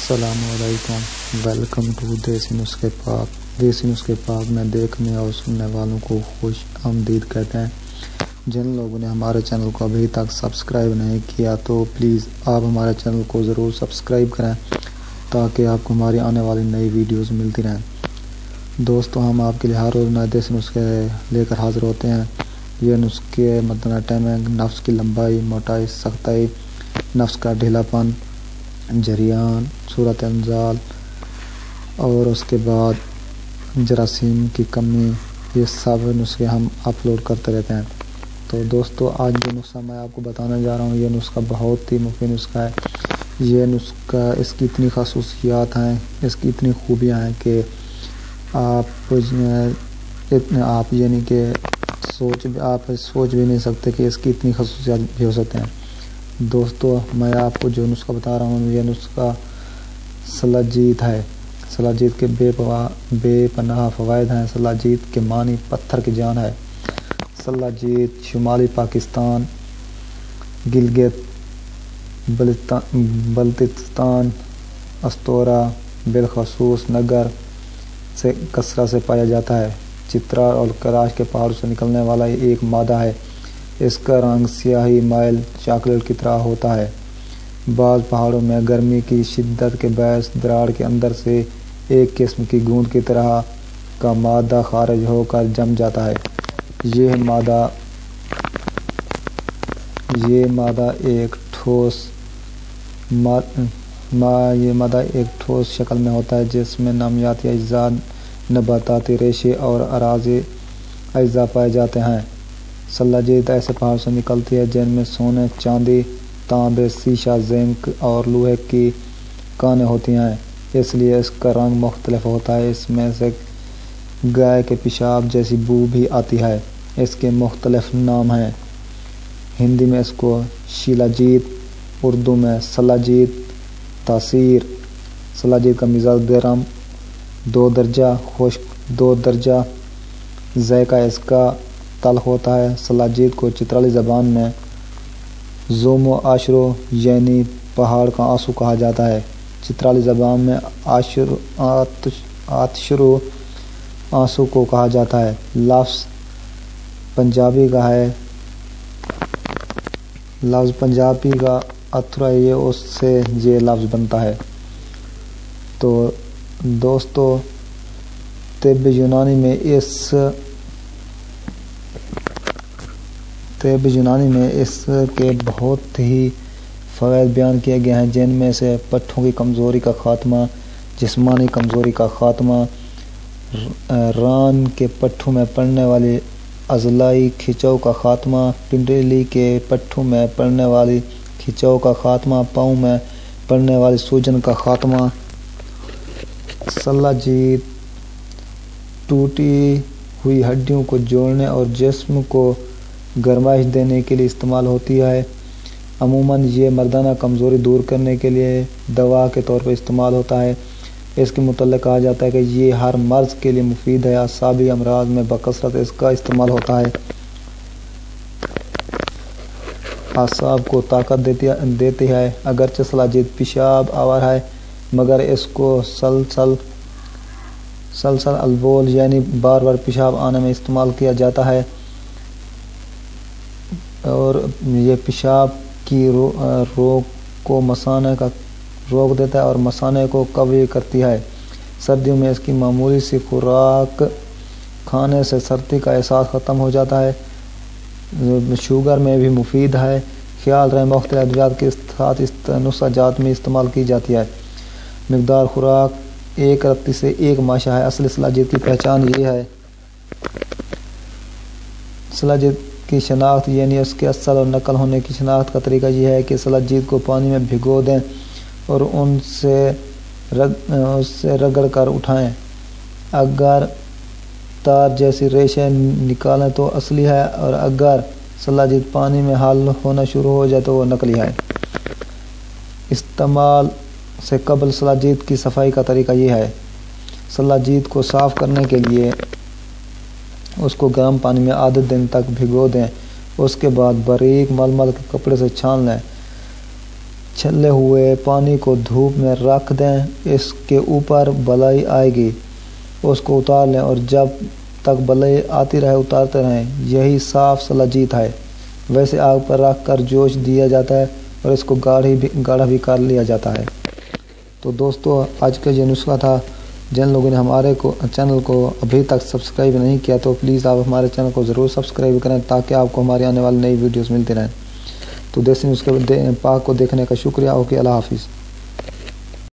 السلام علیکم، welcome to دیسی نسخے پاک۔ دیسی نسخے پاک میں دیکھنے اور سننے والوں کو خوش آمدید کہتے ہیں۔ جن لوگوں نے ہمارے چینل کو ابھی تک سبسکرائب نہیں کیا تو پلیز آپ ہمارے چینل کو ضرور سبسکرائب کریں تاکہ آپ کو ہماری آنے والی نئی ویڈیوز ملتی رہیں۔ دوستو، ہم آپ کے لیے ہر روز نئے دیسی نسخے لے کر حاضر ہوتے ہیں۔ یہ نسخے مدنہ ٹائمنگ، نفس کی لمبائی، موٹائی، سختائی، نفس کا ڈھیلا پن، جریان، صورت انزال اور اس کے بعد جراثیم کی کمی، یہ سب نسخے ہم اپلوڈ کرتے رہتے ہیں۔ تو دوستو، آج جو نسخہ میں آپ کو بتانے جا رہا ہوں، یہ نسخہ بہت ہی مفید نسخہ ہے۔ یہ نسخہ، اس کی اتنی خصوصیات ہیں، اس کی اتنی خوبیاں ہیں کہ آپ یعنی کہ سوچ بھی نہیں سکتے کہ اس کی اتنی خصوصیات بھی ہو سکتے ہیں۔ دوستو، میں آپ کو جو نسخہ بتا رہا ہوں، یہ نسخہ سلاجید ہے۔ سلاجید کے بے پناہ فوائد ہیں۔ سلاجید کے معنی پتھر کی جان ہے۔ سلاجید شمالی پاکستان، گلگت بلتستان، استورا، بالخصوص نگر سے کثرت سے پایا جاتا ہے۔ چترال اور کراش کے پہاڑوں سے نکلنے والا یہ ایک مادہ ہے۔ اس کا رنگ سیاہی مائل چاکلیٹ کی طرح ہوتا ہے۔ بعض پہاڑوں میں گرمی کی شدت کے باعث دراڑ کے اندر سے ایک قسم کی گوند کی طرح کا مادہ خارج ہو کر جم جاتا ہے۔ یہ مادہ ایک ٹھوس شکل میں ہوتا ہے جس میں نامیاتی اجزاء، نباتاتی ریشے اور عارضی اجزاء پائے جاتے ہیں۔ سلاجید ایسے پہاڑوں سے نکلتی ہے جن میں سونے، چاندی، تانبے، شیشہ، زنک اور لوہے کی کانیں ہوتی ہیں، اس لیے اس کا رنگ مختلف ہوتا ہے۔ اس میں سے گائے کے پیشاب جیسی بو بھی آتی ہے۔ اس کے مختلف نام ہیں۔ ہندی میں اس کو شیلاجیت، اردو میں سلاجید، تاثیر: سلاجید کا مزاج گرم 2 درجہ، خشک 2 درجہ، ذائقہ اس کا تلخ ہوتا ہے۔ سلاجید کو چترالی زبان میں زومو آشرو یعنی پہاڑ کا آنسو کہا جاتا ہے۔ چترالی زبان میں آتشرو آنسو کو کہا جاتا ہے۔ لفظ پنجابی کا اتھرا، یہ اس سے یہ لفظ بنتا ہے۔ تو دوستو، طب یونانی میں اس کے بہت ہی فوائد بیان کیے گئے ہیں، جن میں سے پٹھوں کی کمزوری کا خاتمہ، جسمانی کمزوری کا خاتمہ، ران کے پٹھوں میں پڑنے والی عضلائی کھچاؤ کا خاتمہ، پنڈلی کے پٹھوں میں پڑنے والی کھچاؤ کا خاتمہ، پاؤں میں پڑنے والی سوجن کا خاتمہ۔ سلاجید ٹوٹی ہوئی ہڈیوں کو جوڑنے اور جسم کو گرمائش دینے کے لیے استعمال ہوتی ہے۔ عموماً یہ مردانہ کمزوری دور کرنے کے لیے دوا کے طور پر استعمال ہوتا ہے۔ اس کے متعلق کہا جاتا ہے کہ یہ ہر مرض کے لیے مفید ہے۔ اعصابی امراض میں بکثرت اس کا استعمال ہوتا ہے۔ اعصاب کو طاقت دیتی ہے۔ اگرچہ سلاجید پیشاب آور ہے، مگر اس کو سلسل البول یعنی بار بار پیشاب آنے میں استعمال کیا جاتا ہے، اور یہ پیشاب کی روک دیتا ہے اور مثانے کو قوی کرتی ہے۔ سردیوں میں اس کی معمولی سی خوراک کھانے سے سردی کا احساس ختم ہو جاتا ہے۔ شوگر میں بھی مفید ہے۔ خیال رہے مختلف ادویات کے ساتھ اس نسخہ جات میں استعمال کی جاتی ہے۔ مقدار خوراک 1 رتی سے 1 ماشا ہے۔ اصل سلاجید کی پہچان یہ ہے۔ سلاجید کی شناخت یعنی اس کے اصل اور نقل ہونے کی شناخت کا طریقہ یہ ہے کہ سلاجید کو پانی میں بھگو دیں اور اس سے رگڑ کر اٹھائیں۔ اگر تار جیسی ریشیں نکالیں تو اصلی ہے، اور اگر سلاجید پانی میں حل ہونا شروع ہو جائے تو وہ نقلی ہے۔ استعمال سے قبل سلاجید کی صفائی کا طریقہ یہ ہے۔ سلاجید کو صاف کرنے کے لیے اس کو گرم پانی میں آدھے دن تک بھگو دیں۔ اس کے بعد باریک ململ کے کپڑے سے چھان لیں۔ چھلے ہوئے پانی کو دھوپ میں رکھ دیں، اس کے اوپر بلائی آئے گی، اس کو اتار لیں اور جب تک بلائی آتی رہے اتارتے رہیں، یہی صاف سلاجید ہے۔ ویسے آگ پر رکھ کر جوش دیا جاتا ہے اور اس کو گاڑھا بھی کر لیا جاتا ہے۔ تو دوستو آج کا یہ نسخہ تھا۔ جن لوگوں نے ہمارے چینل کو ابھی تک سبسکرائب نہیں کیا تو پلیز آپ ہمارے چینل کو ضرور سبسکرائب کریں تاکہ آپ کو ہماری آنے والی نئی ویڈیوز ملتی رہیں۔ تو دیسی نسخے پاک کو دیکھنے کا شکریہ۔ اوکے، اللہ حافظ۔